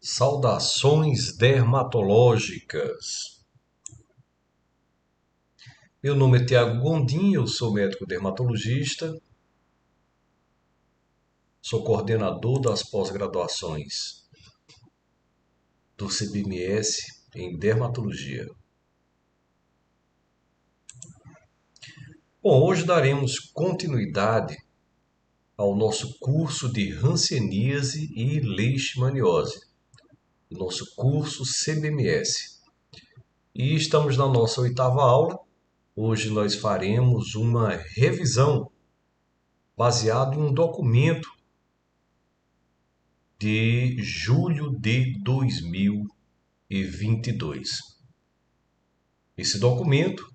Saudações dermatológicas. Meu nome é Tiago Gondim, eu sou médico dermatologista, sou coordenador das pós-graduações do CBMS em dermatologia. Bom, hoje daremos continuidade ao nosso curso de hanseníase e leishmaniose, o nosso curso CBMS. E estamos na nossa 8ª aula. Hoje nós faremos uma revisão baseado em um documento de julho de 2022. Esse documento,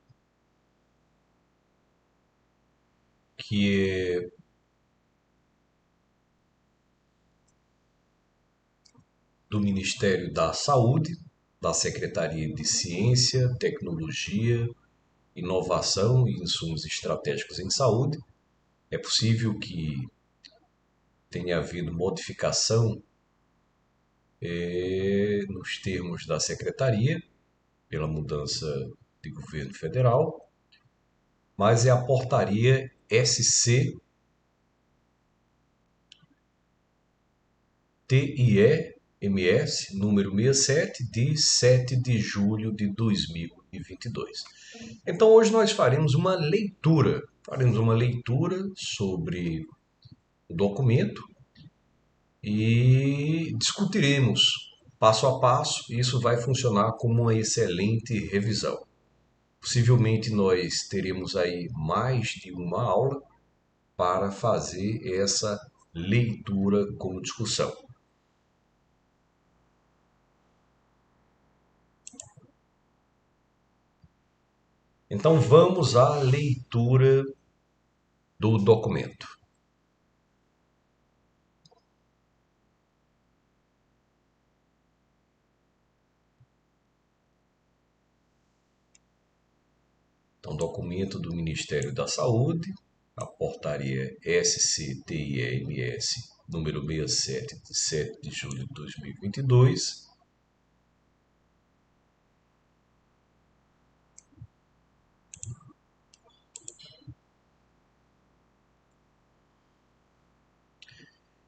que é do Ministério da Saúde, da Secretaria de Ciência, Tecnologia, Inovação e Insumos Estratégicos em Saúde. É possível que tenha havido modificação nos termos da Secretaria, pela mudança de governo federal, mas é a portaria SC-TIE-MS, número 67, de 7 de julho de 2022. Então, hoje nós faremos uma leitura sobre o documento e discutiremos passo a passo. Isso vai funcionar como uma excelente revisão. Possivelmente nós teremos aí mais de uma aula para fazer essa leitura como discussão. Então vamos à leitura do documento. Então, documento do Ministério da Saúde, a portaria SC-TIE-MS, número 67, de 7 de julho de 2022.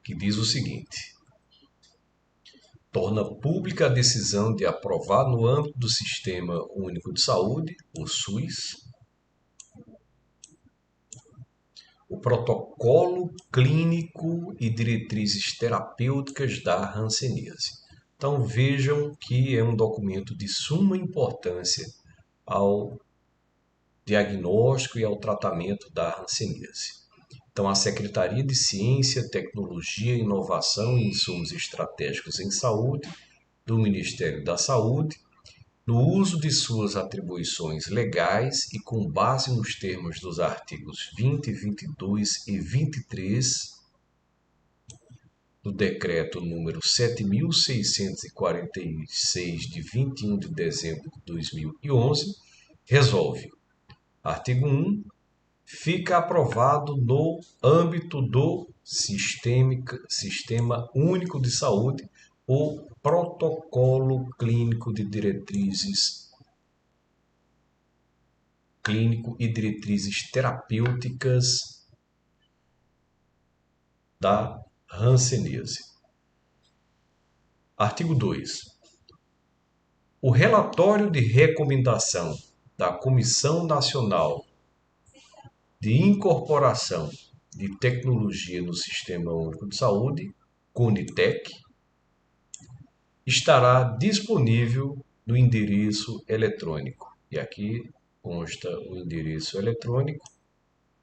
Que diz o seguinte: torna pública a decisão de aprovar no âmbito do Sistema Único de Saúde, o SUS, o protocolo clínico e diretrizes terapêuticas da hanseníase. Então vejam que é um documento de suma importância ao diagnóstico e ao tratamento da hanseníase. Então, a Secretaria de Ciência, Tecnologia, Inovação e Insumos Estratégicos em Saúde, do Ministério da Saúde, no uso de suas atribuições legais e com base nos termos dos artigos 20, 22 e 23 do Decreto número 7.646, de 21 de dezembro de 2011, resolve: artigo 1. Fica aprovado no âmbito do Sistema Único de Saúde o protocolo clínico de diretrizes clínico e diretrizes terapêuticas da hanseníase. Artigo 2. O relatório de recomendação da Comissão Nacional de Incorporação de Tecnologia no Sistema Único de Saúde, CONITEC, estará disponível no endereço eletrônico. E aqui consta o endereço eletrônico,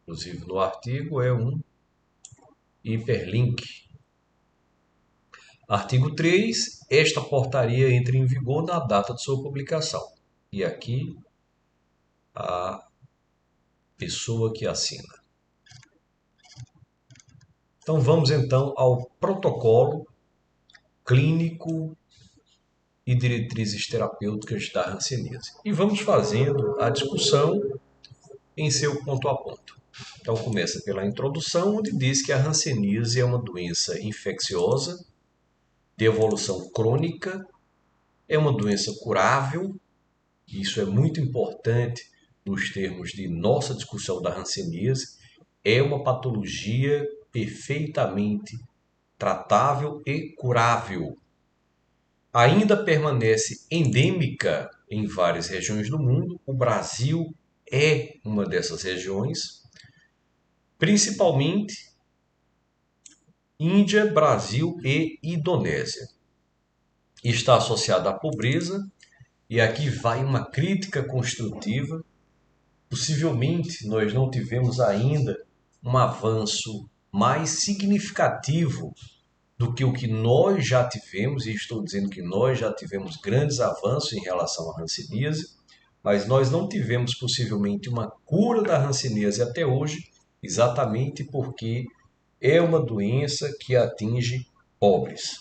inclusive no artigo é um hiperlink. Artigo 3. Esta portaria entra em vigor na data de sua publicação. E aqui a pessoa que assina. Então vamos então ao protocolo clínico e diretrizes terapêuticas da hanseníase. E vamos fazendo a discussão em seu ponto a ponto. Então começa pela introdução, onde diz que a hanseníase é uma doença infecciosa de evolução crônica, é uma doença curável, isso é muito importante nos termos de nossa discussão da hanseníase, é uma patologia perfeitamente tratável e curável. Ainda permanece endêmica em várias regiões do mundo. O Brasil é uma dessas regiões, principalmente Índia, Brasil e Indonésia. Está associada à pobreza, e aqui vai uma crítica construtiva. Possivelmente nós não tivemos ainda um avanço mais significativo do que o que nós já tivemos, e estou dizendo que nós já tivemos grandes avanços em relação à hanseníase, mas nós não tivemos possivelmente uma cura da hanseníase até hoje, exatamente porque é uma doença que atinge pobres.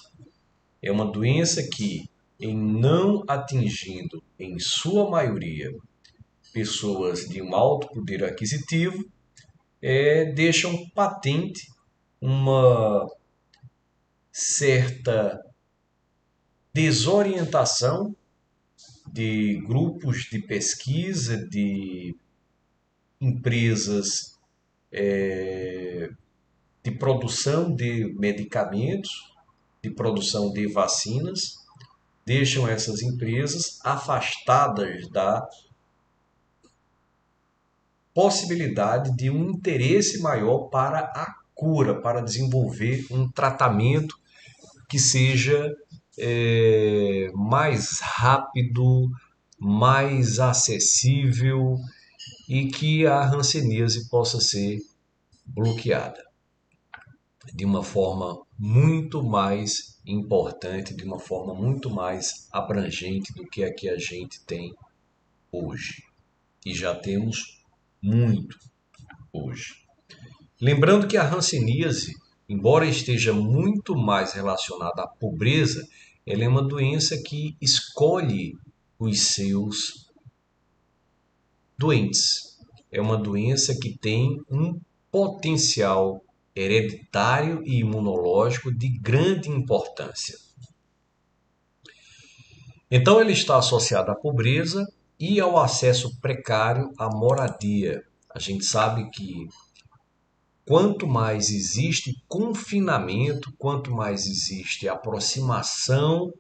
É uma doença que, em não atingindo, em sua maioria, pessoas de um alto poder aquisitivo, deixam patente uma certa desorientação de grupos de pesquisa, de empresas de produção de medicamentos, de produção de vacinas, deixam essas empresas afastadas da possibilidade de um interesse maior para a cura, para desenvolver um tratamento que seja mais rápido, mais acessível e que a hanseníase possa ser bloqueada de uma forma muito mais importante, de uma forma muito mais abrangente do que a que a gente tem hoje. E já temos muito hoje. Lembrando que a hanseníase, embora esteja muito mais relacionada à pobreza, ela é uma doença que escolhe os seus doentes. É uma doença que tem um potencial hereditário e imunológico de grande importância. Então, ela está associada à pobreza e ao acesso precário à moradia. A gente sabe que quanto mais existe confinamento, quanto mais existe aproximação,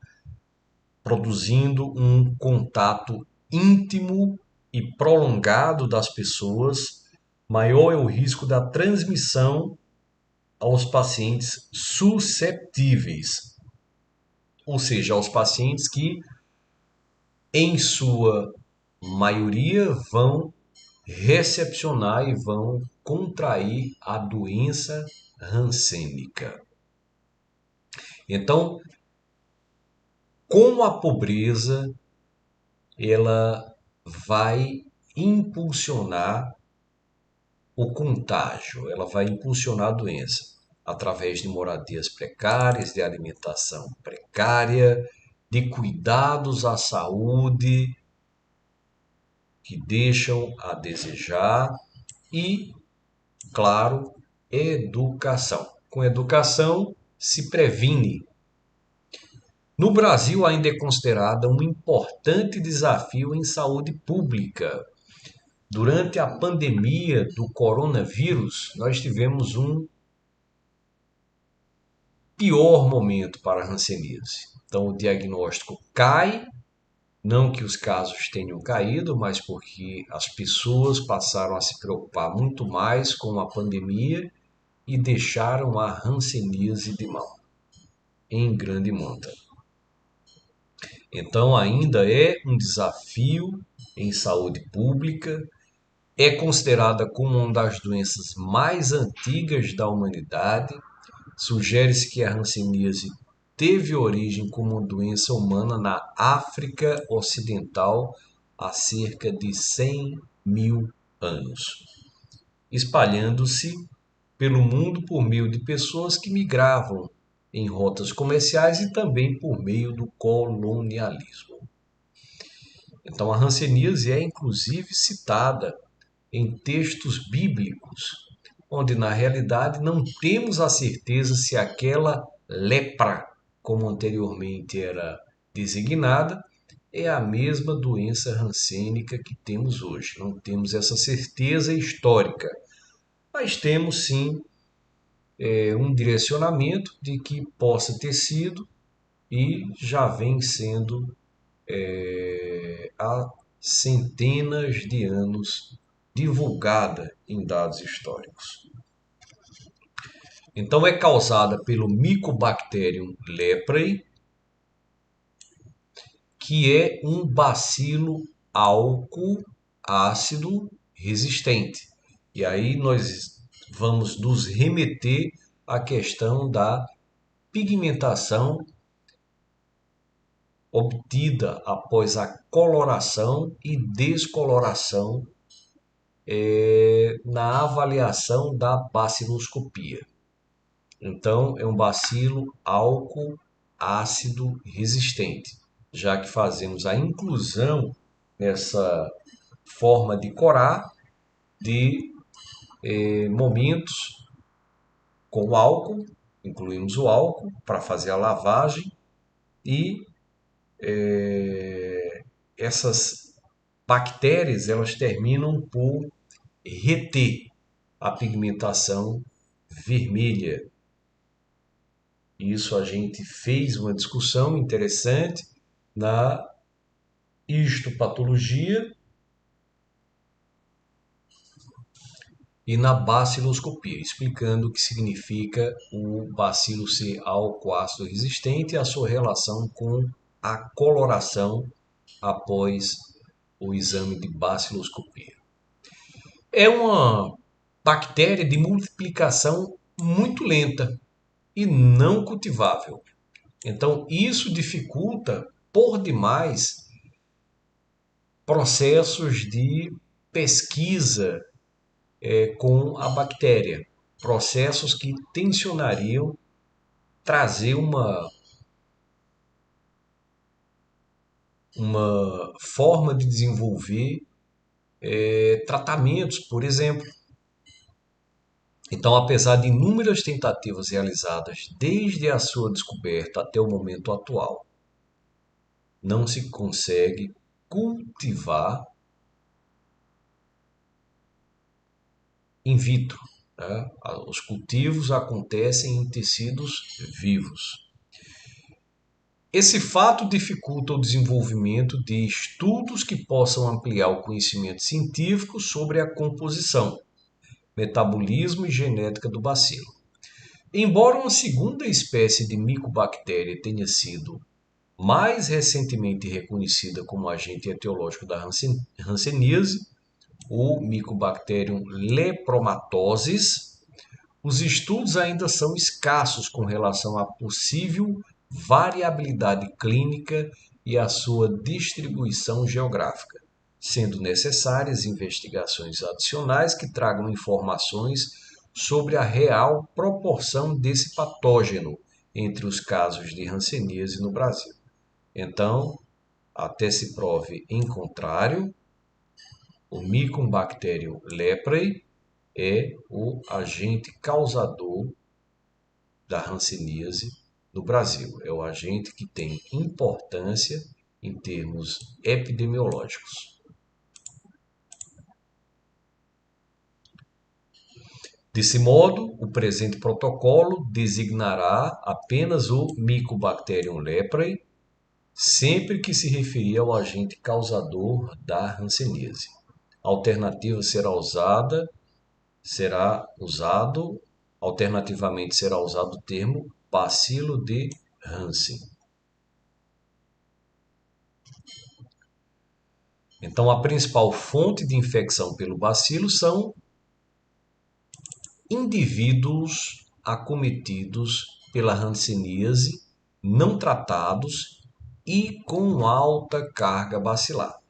produzindo um contato íntimo e prolongado das pessoas, maior é o risco da transmissão aos pacientes susceptíveis, ou seja, aos pacientes que, em sua maioria, vão recepcionar e vão contrair a doença hansênica. Então, como a pobreza ela vai impulsionar o contágio, ela vai impulsionar a doença através de moradias precárias, de alimentação precária, de cuidados à saúde que deixam a desejar e, claro, educação. Com educação se previne. No Brasil, ainda é considerada um importante desafio em saúde pública. Durante a pandemia do coronavírus, nós tivemos um pior momento para a hanseníase. Então, o diagnóstico cai, não que os casos tenham caído, mas porque as pessoas passaram a se preocupar muito mais com a pandemia e deixaram a hanseníase de mão, em grande monta. Então, ainda é um desafio em saúde pública, é considerada como uma das doenças mais antigas da humanidade. Sugere-se que a hanseníase teve origem como doença humana na África Ocidental há cerca de 100 mil anos, espalhando-se pelo mundo por meio de pessoas que migravam em rotas comerciais e também por meio do colonialismo. Então, a hanseníase é inclusive citada em textos bíblicos, onde na realidade não temos a certeza se aquela lepra como anteriormente era designada, é a mesma doença rancênica que temos hoje. Não temos essa certeza histórica, mas temos sim um direcionamento de que possa ter sido e já vem sendo há centenas de anos divulgada em dados históricos. Então é causada pelo Mycobacterium leprae, que é um bacilo álcool ácido resistente. E aí nós vamos nos remeter à questão da pigmentação obtida após a coloração e descoloração na avaliação da baciloscopia. Então, é um bacilo álcool ácido resistente, já que fazemos a inclusão nessa forma de corar de momentos com álcool, incluímos o álcool para fazer a lavagem e essas bactérias elas terminam por reter a pigmentação vermelha. Isso a gente fez uma discussão interessante na histopatologia e na baciloscopia, explicando o que significa o bacilo ser álcool-ácido resistente e a sua relação com a coloração após o exame de baciloscopia. É uma bactéria de multiplicação muito lenta e não cultivável. Então, isso dificulta por demais processos de pesquisa com a bactéria, processos que tensionariam trazer uma forma de desenvolver tratamentos, por exemplo. Então, apesar de inúmeras tentativas realizadas desde a sua descoberta até o momento atual, não se consegue cultivar in vitro, né? Os cultivos acontecem em tecidos vivos. Esse fato dificulta o desenvolvimento de estudos que possam ampliar o conhecimento científico sobre a composição, metabolismo e genética do bacilo. Embora uma segunda espécie de micobactéria tenha sido mais recentemente reconhecida como agente etiológico da hanseníase, o Mycobacterium lepromatosis, os estudos ainda são escassos com relação à possível variabilidade clínica e à sua distribuição geográfica, sendo necessárias investigações adicionais que tragam informações sobre a real proporção desse patógeno entre os casos de hanseníase no Brasil. Então, até se prove em contrário, o Mycobacterium leprae é o agente causador da hanseníase no Brasil. É o agente que tem importância em termos epidemiológicos. Desse modo, o presente protocolo designará apenas o Mycobacterium leprae sempre que se referir ao agente causador da hanseníase. A alternativa alternativamente será usado o termo bacilo de Hansen. Então, a principal fonte de infecção pelo bacilo são indivíduos acometidos pela hanseníase não tratados e com alta carga bacilar.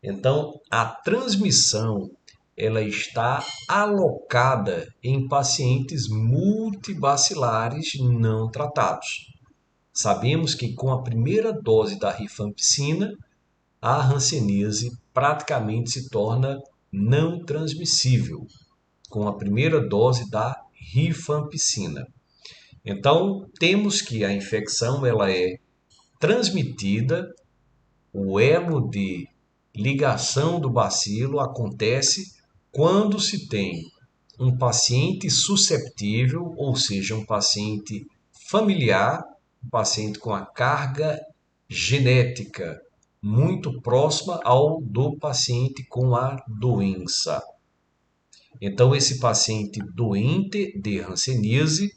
Então, a transmissão ela está alocada em pacientes multibacilares não tratados. Sabemos que com a primeira dose da rifampicina, a hanseníase praticamente se torna não transmissível com a primeira dose da rifampicina. Então, temos que a infecção ela é transmitida, o elo de ligação do bacilo acontece quando se tem um paciente susceptível, ou seja, um paciente familiar, um paciente com a carga genética muito próxima ao do paciente com a doença. Então, esse paciente doente de hanseníase,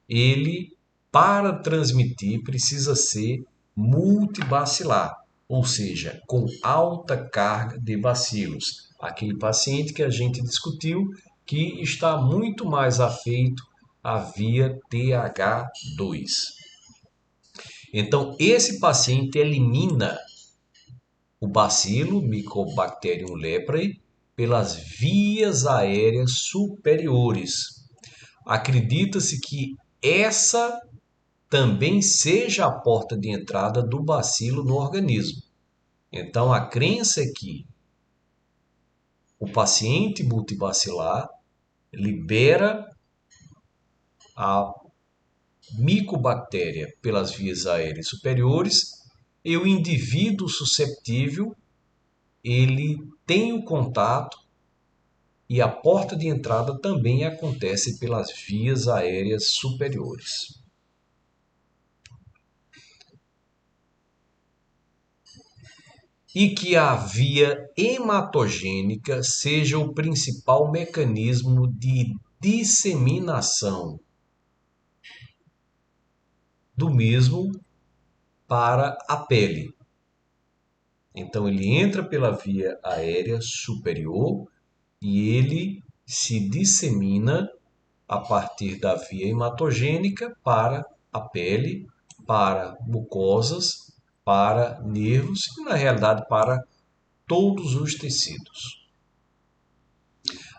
ele, para transmitir, precisa ser multibacilar, ou seja, com alta carga de bacilos. Aquele paciente que a gente discutiu que está muito mais afeito à via TH2. Então, esse paciente elimina o bacilo Mycobacterium leprae pelas vias aéreas superiores. Acredita-se que essa também seja a porta de entrada do bacilo no organismo. Então, a crença é que o paciente multibacilar libera a micobactéria pelas vias aéreas superiores e o indivíduo susceptível ele tem o contato e a porta de entrada também acontece pelas vias aéreas superiores. E que a via hematogênica seja o principal mecanismo de disseminação do mesmo para a pele. Então ele entra pela via aérea superior e ele se dissemina a partir da via hematogênica para a pele, para mucosas, para nervos e, na realidade, para todos os tecidos.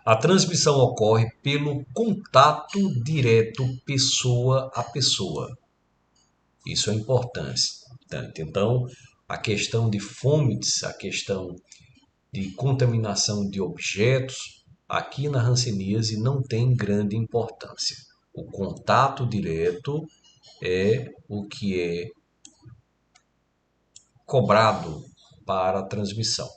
A transmissão ocorre pelo contato direto pessoa a pessoa. Isso é importante. Então, a questão de fomites, a questão de contaminação de objetos, aqui na hanseníase não tem grande importância. O contato direto é o que é cobrado para a transmissão.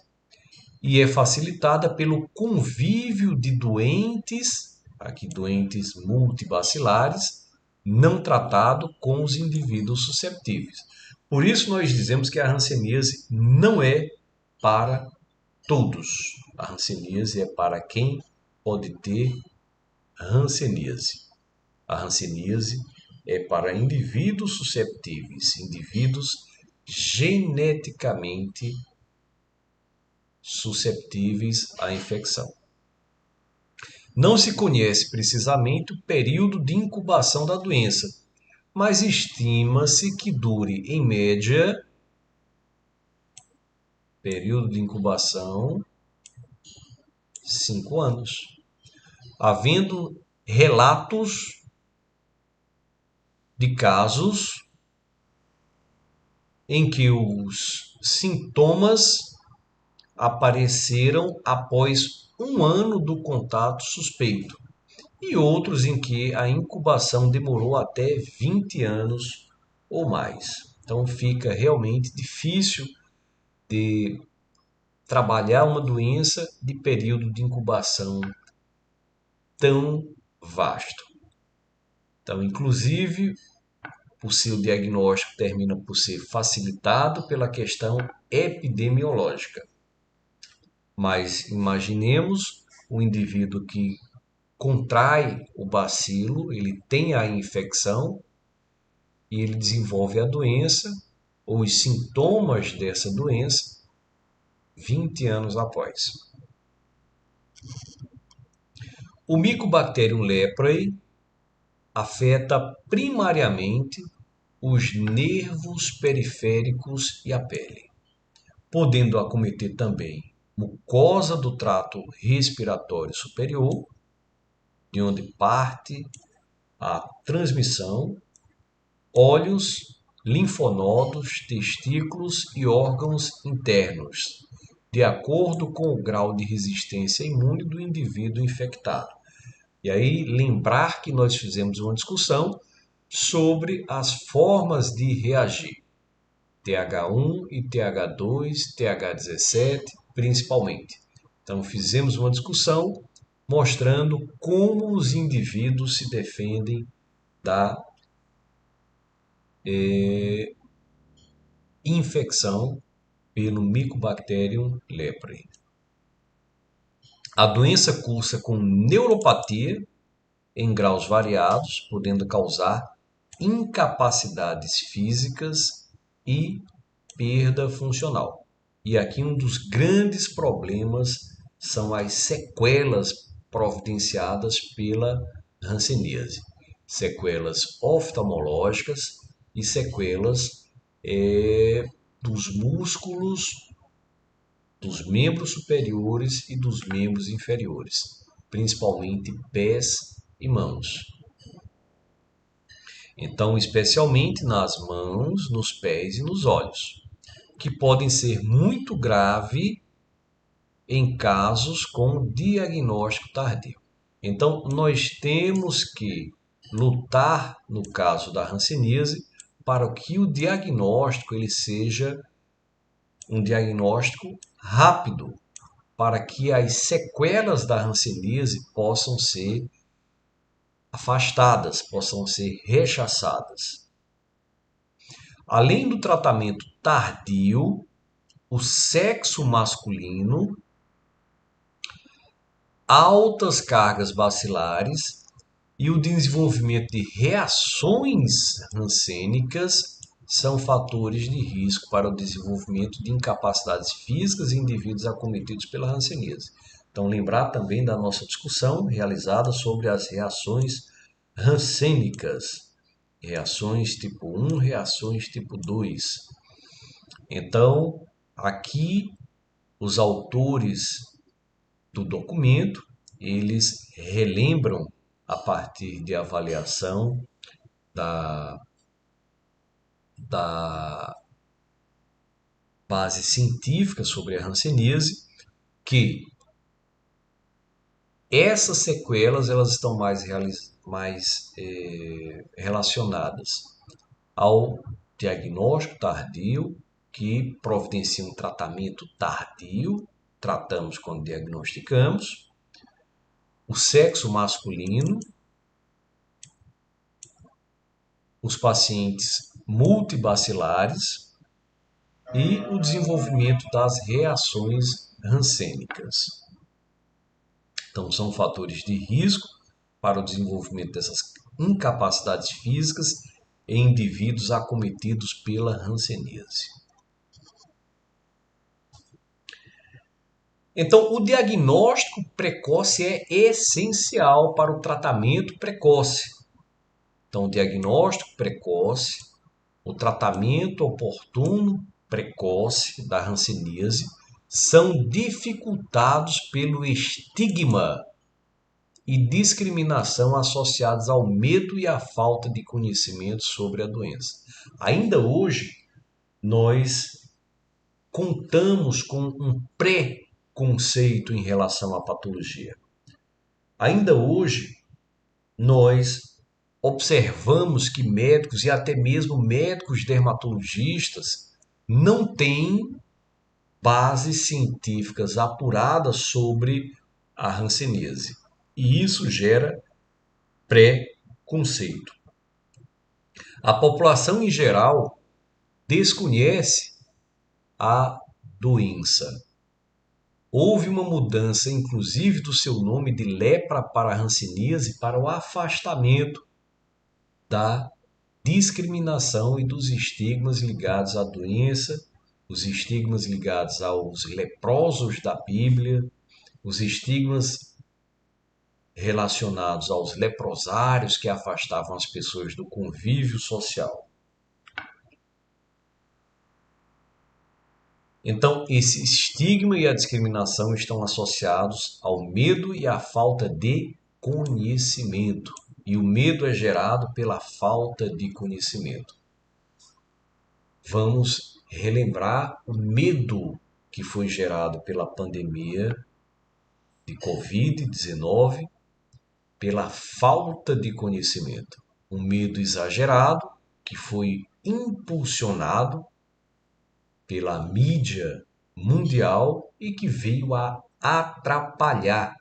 E é facilitada pelo convívio de doentes, aqui doentes multibacilares, não tratado com os indivíduos susceptíveis. Por isso nós dizemos que a hanseníase não é para todos. A hanseníase é para quem pode ter hanseníase. A hanseníase é para indivíduos susceptíveis, indivíduos geneticamente susceptíveis à infecção. Não se conhece precisamente o período de incubação da doença, mas estima-se que dure, em média, período de incubação, 5 anos, havendo relatos de casos em que os sintomas apareceram após 1 ano do contato suspeito e outros em que a incubação demorou até 20 anos ou mais. Então fica realmente difícil de trabalhar uma doença de período de incubação tão vasto. Então, inclusive, o seu diagnóstico termina por ser facilitado pela questão epidemiológica. Mas imaginemos o indivíduo que contrai o bacilo, ele tem a infecção e ele desenvolve a doença ou os sintomas dessa doença 20 anos após. O Mycobacterium leprae afeta primariamente os nervos periféricos e a pele, podendo acometer também mucosa do trato respiratório superior, de onde parte a transmissão, olhos, linfonodos, testículos e órgãos internos, de acordo com o grau de resistência imune do indivíduo infectado. E aí, lembrar que nós fizemos uma discussão sobre as formas de reagir, TH1 e TH2, TH17 principalmente. Então, fizemos uma discussão mostrando como os indivíduos se defendem da infecção pelo Mycobacterium leprae. A doença cursa com neuropatia em graus variados, podendo causar incapacidades físicas e perda funcional. E aqui um dos grandes problemas são as sequelas providenciadas pela hanseníase. Sequelas oftalmológicas e sequelas dos músculos dos membros superiores e dos membros inferiores, principalmente pés e mãos. Então, especialmente nas mãos, nos pés e nos olhos, que podem ser muito grave em casos com diagnóstico tardio. Então, nós temos que lutar, no caso da hanseníase, para que o diagnóstico ele seja um diagnóstico rápido, para que as sequelas da hanseníase possam ser afastadas, possam ser rechaçadas. Além do tratamento tardio, o sexo masculino, altas cargas bacilares e o desenvolvimento de reações rancênicas são fatores de risco para o desenvolvimento de incapacidades físicas em indivíduos acometidos pela hanseníase. Então, lembrar também da nossa discussão realizada sobre as reações rancênicas, reações tipo 1, reações tipo 2. Então, aqui os autores do documento, eles relembram a partir de avaliação da base científica sobre a hanseníase, que essas sequelas elas estão mais relacionadas ao diagnóstico tardio, que providencia um tratamento tardio, tratamos quando diagnosticamos, o sexo masculino, os pacientes multibacilares e o desenvolvimento das reações rancênicas. Então, são fatores de risco para o desenvolvimento dessas incapacidades físicas em indivíduos acometidos pela hanseníase. Então, o diagnóstico precoce é essencial para o tratamento precoce. Então, o diagnóstico precoce, o tratamento oportuno precoce da hanseníase são dificultados pelo estigma e discriminação associados ao medo e à falta de conhecimento sobre a doença. Ainda hoje, nós contamos com um preconceito em relação à patologia. Ainda hoje, nós observamos que médicos e até mesmo médicos dermatologistas não têm bases científicas apuradas sobre a hanseníase. E isso gera preconceito. A população em geral desconhece a doença. Houve uma mudança, inclusive, do seu nome de lepra para hanseníase para o afastamento da discriminação e dos estigmas ligados à doença, os estigmas ligados aos leprosos da Bíblia, os estigmas relacionados aos leprosários que afastavam as pessoas do convívio social. Então, esse estigma e a discriminação estão associados ao medo e à falta de conhecimento. E o medo é gerado pela falta de conhecimento. Vamos relembrar o medo que foi gerado pela pandemia de Covid-19, pela falta de conhecimento. Um medo exagerado que foi impulsionado pela mídia mundial e que veio a atrapalhar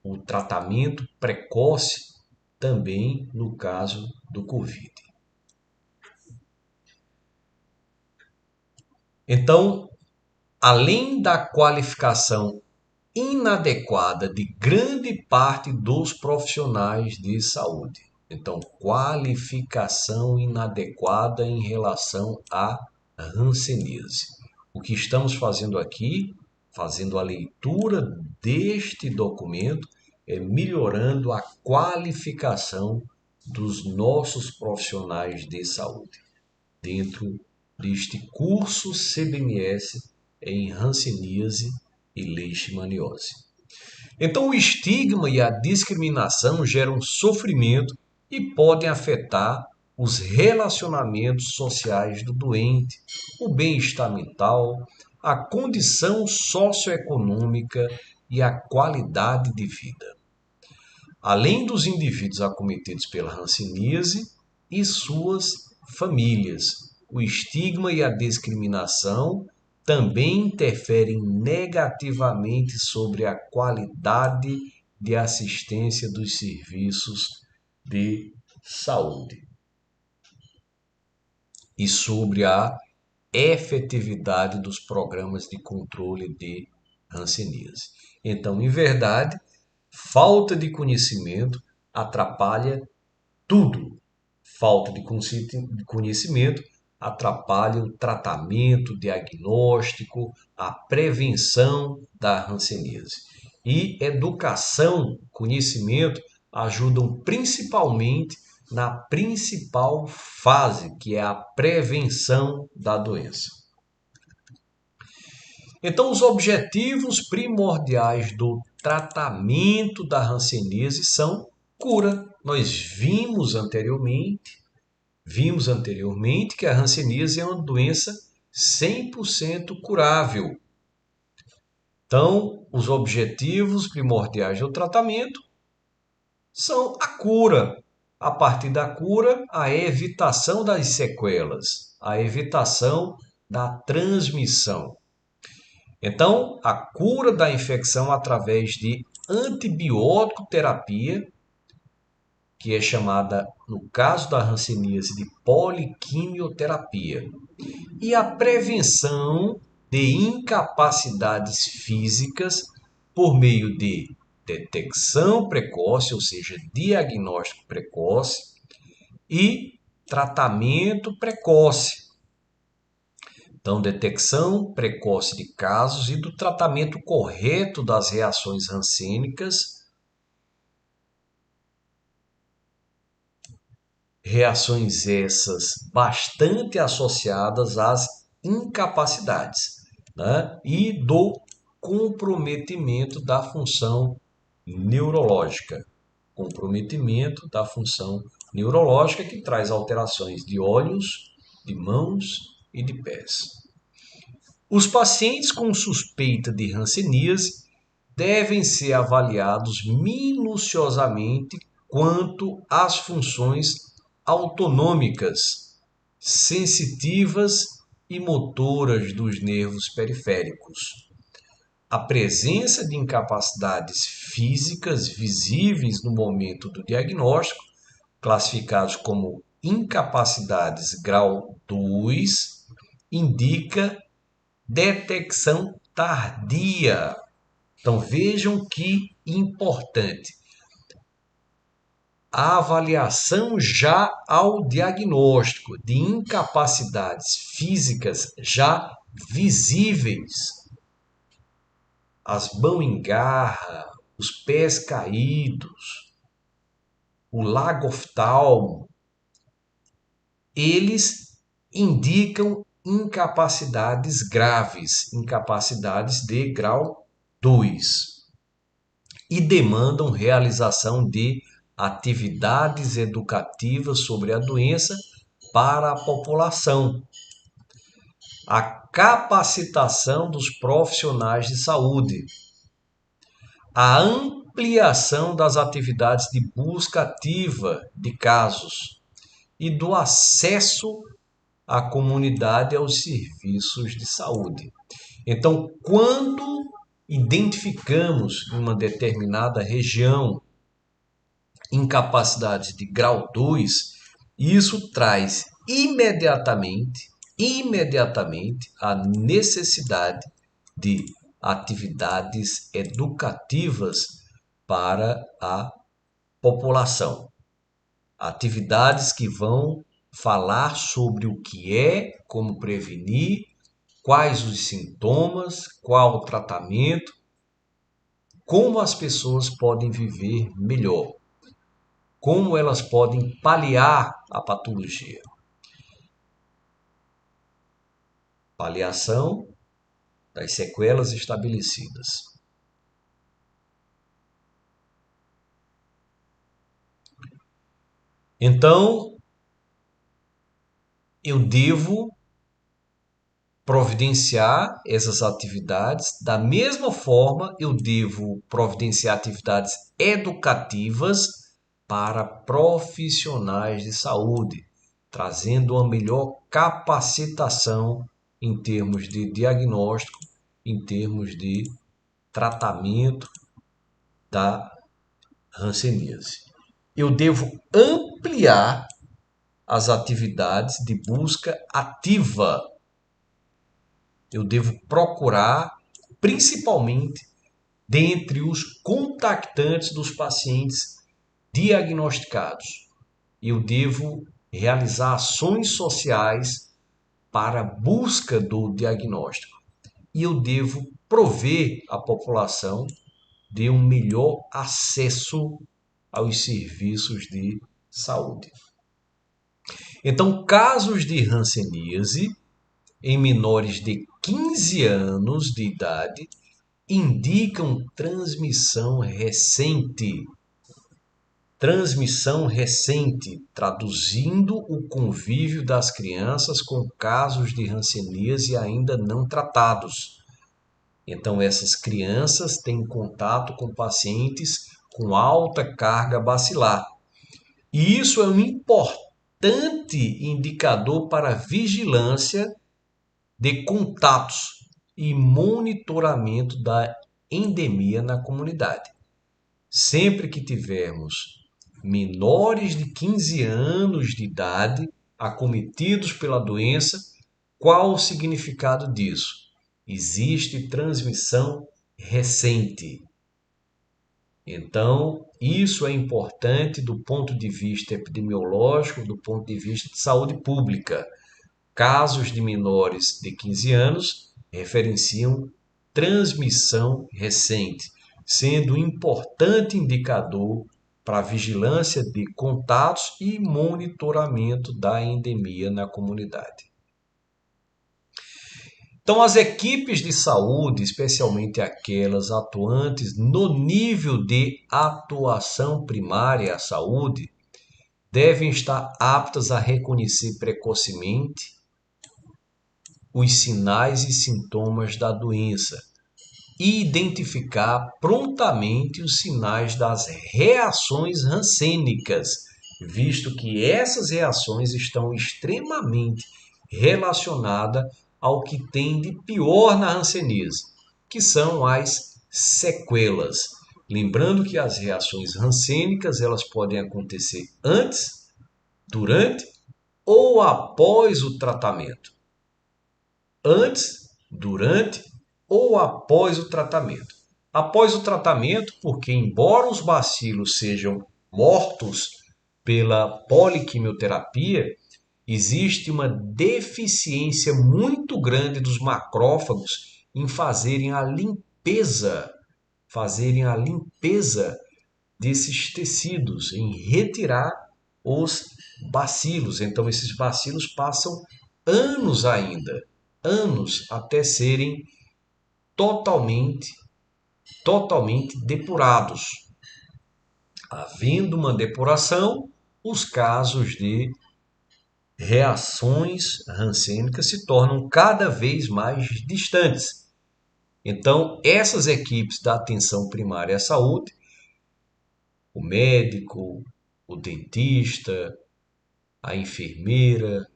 o tratamento precoce também no caso do Covid. Então, além da qualificação inadequada de grande parte dos profissionais de saúde. Então, qualificação inadequada em relação à hanseníase. O que estamos fazendo aqui, fazendo a leitura deste documento, é melhorando a qualificação dos nossos profissionais de saúde dentro deste curso CBMS em hanseníase e leishmaniose. Então, o estigma e a discriminação geram sofrimento e podem afetar os relacionamentos sociais do doente, o bem-estar mental, a condição socioeconômica e a qualidade de vida. Além dos indivíduos acometidos pela hanseníase e suas famílias, o estigma e a discriminação também interferem negativamente sobre a qualidade de assistência dos serviços de saúde e sobre a efetividade dos programas de controle de hanseníase. Então, em verdade, falta de conhecimento atrapalha tudo. Falta de conhecimento atrapalha o tratamento, o diagnóstico, a prevenção da hanseníase. E educação, conhecimento ajudam principalmente na principal fase, que é a prevenção da doença. Então, os objetivos primordiais do tratamento da hanseníase são cura. Nós vimos anteriormente que a hanseníase é uma doença 100% curável. Então, os objetivos primordiais do tratamento são a cura. A partir da cura, a evitação das sequelas, a evitação da transmissão. Então, a cura da infecção através de antibiótico terapia, que é chamada, no caso da hanseníase, de poliquimioterapia, e a prevenção de incapacidades físicas por meio de detecção precoce, ou seja, diagnóstico precoce, e tratamento precoce. Então, detecção precoce de casos e do tratamento correto das reações hansênicas, reações essas bastante associadas às incapacidades, né? E do comprometimento da função neurológica. Comprometimento da função neurológica que traz alterações de olhos, de mãos e de pés. Os pacientes com suspeita de hanseníase devem ser avaliados minuciosamente quanto às funções autonômicas, sensitivas e motoras dos nervos periféricos. A presença de incapacidades físicas visíveis no momento do diagnóstico, classificados como incapacidades grau 2, indica detecção tardia. Então vejam que importante. A avaliação já ao diagnóstico de incapacidades físicas já visíveis. As mãos em garra, os pés caídos, o lagoftalmo, eles indicam incapacidades graves, incapacidades de grau 2, e demandam realização de atividades educativas sobre a doença para a população. A capacitação dos profissionais de saúde, a ampliação das atividades de busca ativa de casos e do acesso à comunidade aos serviços de saúde. Então, quando identificamos em uma determinada região incapacidade de grau 2, isso traz imediatamente a necessidade de atividades educativas para a população. Atividades que vão falar sobre o que é, como prevenir, quais os sintomas, qual o tratamento, como as pessoas podem viver melhor, como elas podem paliar a patologia. Paliação das sequelas estabelecidas. Então, eu devo providenciar essas atividades. Da mesma forma, eu devo providenciar atividades educativas para profissionais de saúde, trazendo uma melhor capacitação em termos de diagnóstico, em termos de tratamento da hanseníase. Eu devo ampliar as atividades de busca ativa. Eu devo procurar, principalmente, dentre os contactantes dos pacientes diagnosticados. Eu devo realizar ações sociais para a busca do diagnóstico. E eu devo prover a população de um melhor acesso aos serviços de saúde. Então, casos de hanseníase em menores de 15 anos de idade indicam transmissão recente, traduzindo o convívio das crianças com casos de hanseníase ainda não tratados. Então, essas crianças têm contato com pacientes com alta carga bacilar. E isso é um importante indicador para vigilância de contatos e monitoramento da endemia na comunidade. Sempre que tivermos menores de 15 anos de idade acometidos pela doença, qual o significado disso? Existe transmissão recente. Então, isso é importante do ponto de vista epidemiológico, do ponto de vista de saúde pública. Casos de menores de 15 anos referenciam transmissão recente, sendo um importante indicador para a vigilância de contatos e monitoramento da endemia na comunidade. Então, as equipes de saúde, especialmente aquelas atuantes no nível de atuação primária à saúde, devem estar aptas a reconhecer precocemente os sinais e sintomas da doença e identificar prontamente os sinais das reações rancênicas, visto que essas reações estão extremamente relacionadas ao que tem de pior na hanseníase, que são as sequelas. Lembrando que as reações rancênicas elas podem acontecer antes, durante ou após o tratamento. Antes, durante ou após o tratamento. Após o tratamento, porque embora os bacilos sejam mortos pela poliquimioterapia, existe uma deficiência muito grande dos macrófagos em fazerem a limpeza desses tecidos, em retirar os bacilos. Então, esses bacilos passam anos até serem totalmente depurados. Havendo uma depuração, os casos de reações rancênicas se tornam cada vez mais distantes. Então, essas equipes da atenção primária à saúde o médico, o dentista, a enfermeira,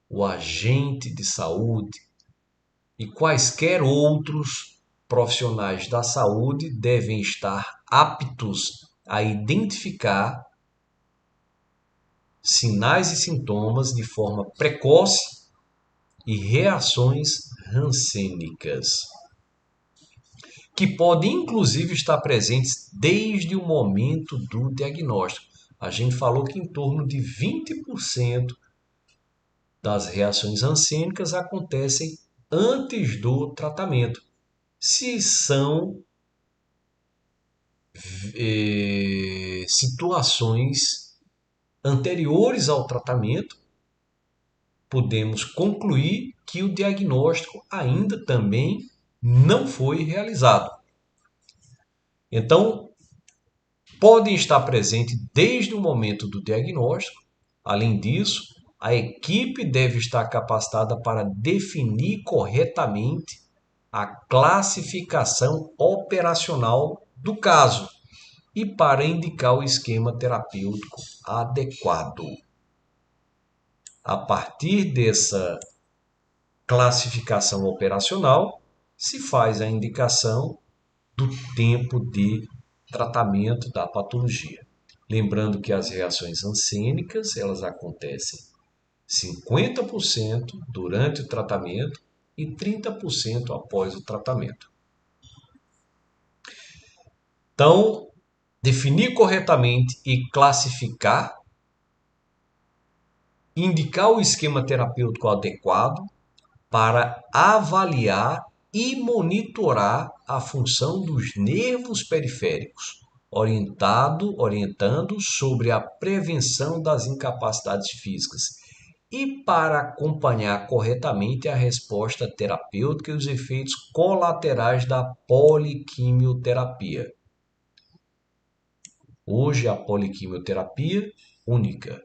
o agente de saúde e quaisquer outros profissionais da saúde devem estar aptos a identificar sinais e sintomas de forma precoce e reações rancênicas, que podem inclusive estar presentes desde o momento do diagnóstico. A gente falou que em torno de 20% das reações rancênicas acontecem antes do tratamento. Se são situações anteriores ao tratamento, podemos concluir que o diagnóstico ainda também não foi realizado. Então, podem estar presentes desde o momento do diagnóstico. Além disso, a equipe deve estar capacitada para definir corretamente a classificação operacional do caso e para indicar o esquema terapêutico adequado. A partir dessa classificação operacional, se faz a indicação do tempo de tratamento da patologia. Lembrando que as reações rancênicas, elas acontecem 50% durante o tratamento e 30% após o tratamento. Então, definir corretamente e classificar, indicar o esquema terapêutico adequado para avaliar e monitorar a função dos nervos periféricos, orientando sobre a prevenção das incapacidades físicas e para acompanhar corretamente a resposta terapêutica e os efeitos colaterais da poliquimioterapia. Hoje a poliquimioterapia única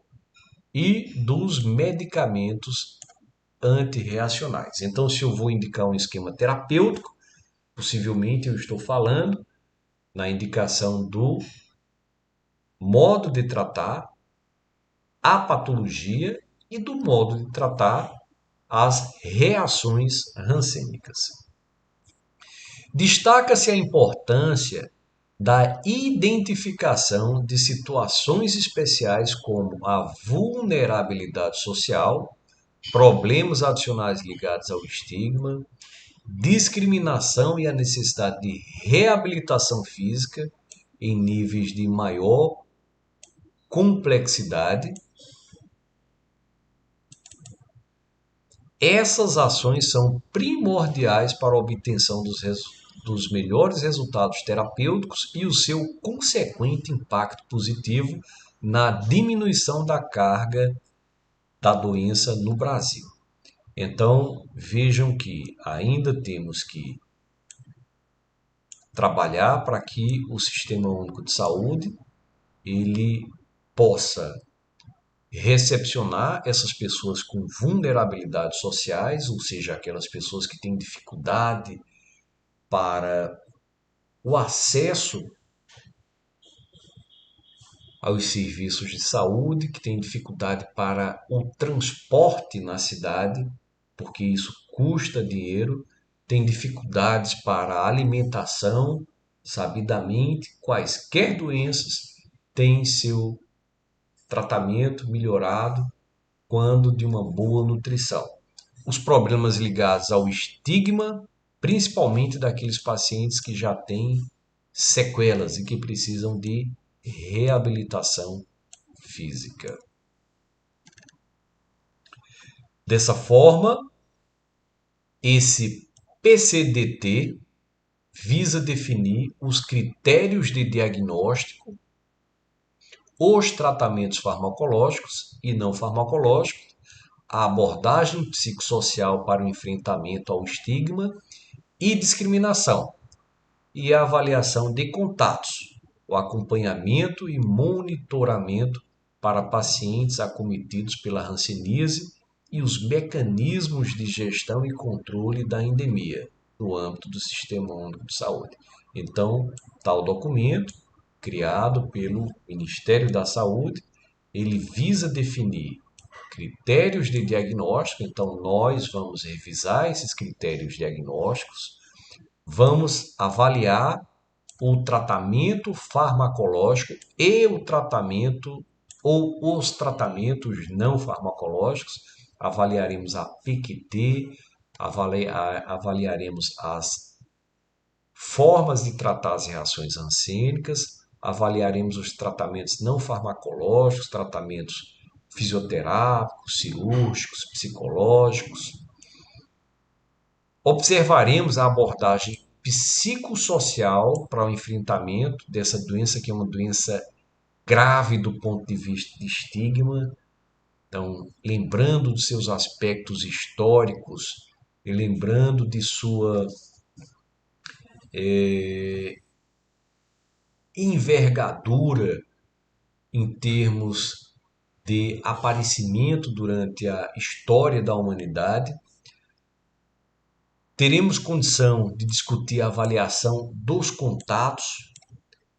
e dos medicamentos antirreacionais. Então, se eu vou indicar um esquema terapêutico, possivelmente eu estou falando na indicação do modo de tratar a patologia e do modo de tratar as reações rancênicas. Destaca-se a importância da identificação de situações especiais como a vulnerabilidade social, problemas adicionais ligados ao estigma, discriminação e a necessidade de reabilitação física em níveis de maior complexidade. Essas ações são primordiais para a obtenção dos melhores resultados terapêuticos e o seu consequente impacto positivo na diminuição da carga da doença no Brasil. Então, vejam que ainda temos que trabalhar para que o Sistema Único de Saúde ele possa recepcionar essas pessoas com vulnerabilidades sociais, ou seja, aquelas pessoas que têm dificuldade para o acesso aos serviços de saúde, que têm dificuldade para o transporte na cidade, porque isso custa dinheiro, tem dificuldades para a alimentação, sabidamente, quaisquer doenças têm seu tratamento melhorado quando de uma boa nutrição. Os problemas ligados ao estigma, principalmente daqueles pacientes que já têm sequelas e que precisam de reabilitação física. Dessa forma, esse PCDT visa definir os critérios de diagnóstico, os tratamentos farmacológicos e não farmacológicos, a abordagem psicossocial para o enfrentamento ao estigma e discriminação, e a avaliação de contatos, o acompanhamento e monitoramento para pacientes acometidos pela hanseníase e os mecanismos de gestão e controle da endemia no âmbito do Sistema Único de Saúde. Então, tal documento criado pelo Ministério da Saúde. Ele visa definir critérios de diagnóstico, então nós vamos revisar esses critérios diagnósticos, vamos avaliar o tratamento farmacológico e o tratamento ou os tratamentos não farmacológicos, avaliaremos a PQT, avaliaremos as formas de tratar as reações ansênicas, avaliaremos os tratamentos não farmacológicos, tratamentos fisioterápicos, cirúrgicos, psicológicos. Observaremos a abordagem psicossocial para o enfrentamento dessa doença, que é uma doença grave do ponto de vista de estigma. Então, lembrando dos seus aspectos históricos e lembrando de sua envergadura em termos de aparecimento durante a história da humanidade. Teremos condição de discutir a avaliação dos contatos.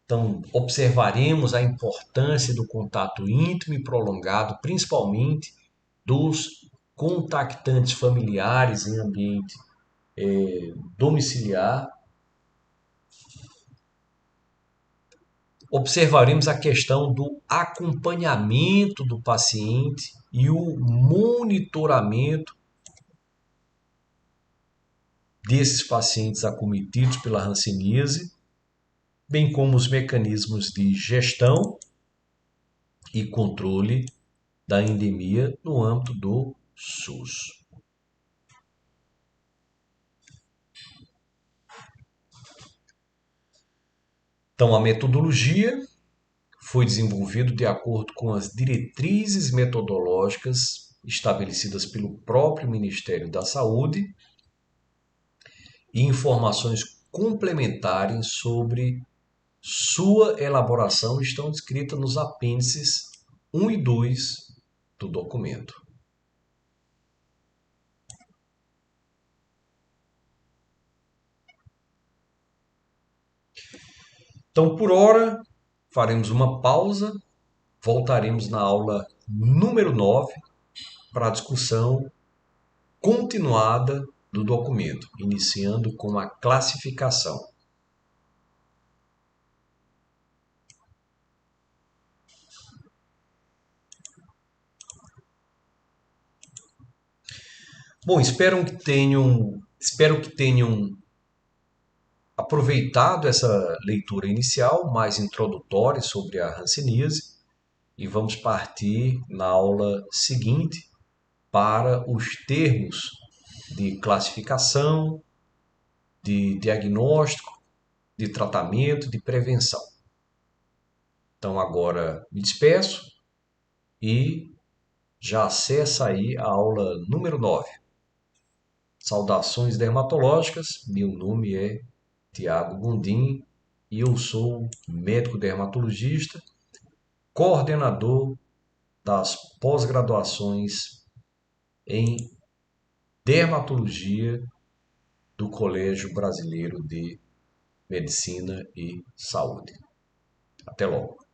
Então, observaremos a importância do contato íntimo e prolongado, principalmente dos contactantes familiares em ambiente domiciliar. Observaremos a questão do acompanhamento do paciente e o monitoramento desses pacientes acometidos pela hanseníase, bem como os mecanismos de gestão e controle da endemia no âmbito do SUS. Então, a metodologia foi desenvolvida de acordo com as diretrizes metodológicas estabelecidas pelo próprio Ministério da Saúde e informações complementares sobre sua elaboração estão descritas nos apêndices 1 e 2 do documento. Então, por hora, faremos uma pausa, voltaremos na aula número 9 para a discussão continuada do documento, iniciando com a classificação. Bom, espero que tenham aproveitado essa leitura inicial, mais introdutória sobre a hanseníase, e vamos partir na aula seguinte para os termos de classificação, de diagnóstico, de tratamento, de prevenção. Então agora me despeço e já acessa aí a aula número 9. Saudações dermatológicas, meu nome é Tiago Gondim e eu sou médico dermatologista, coordenador das pós-graduações em dermatologia do Colégio Brasileiro de Medicina e Saúde. Até logo.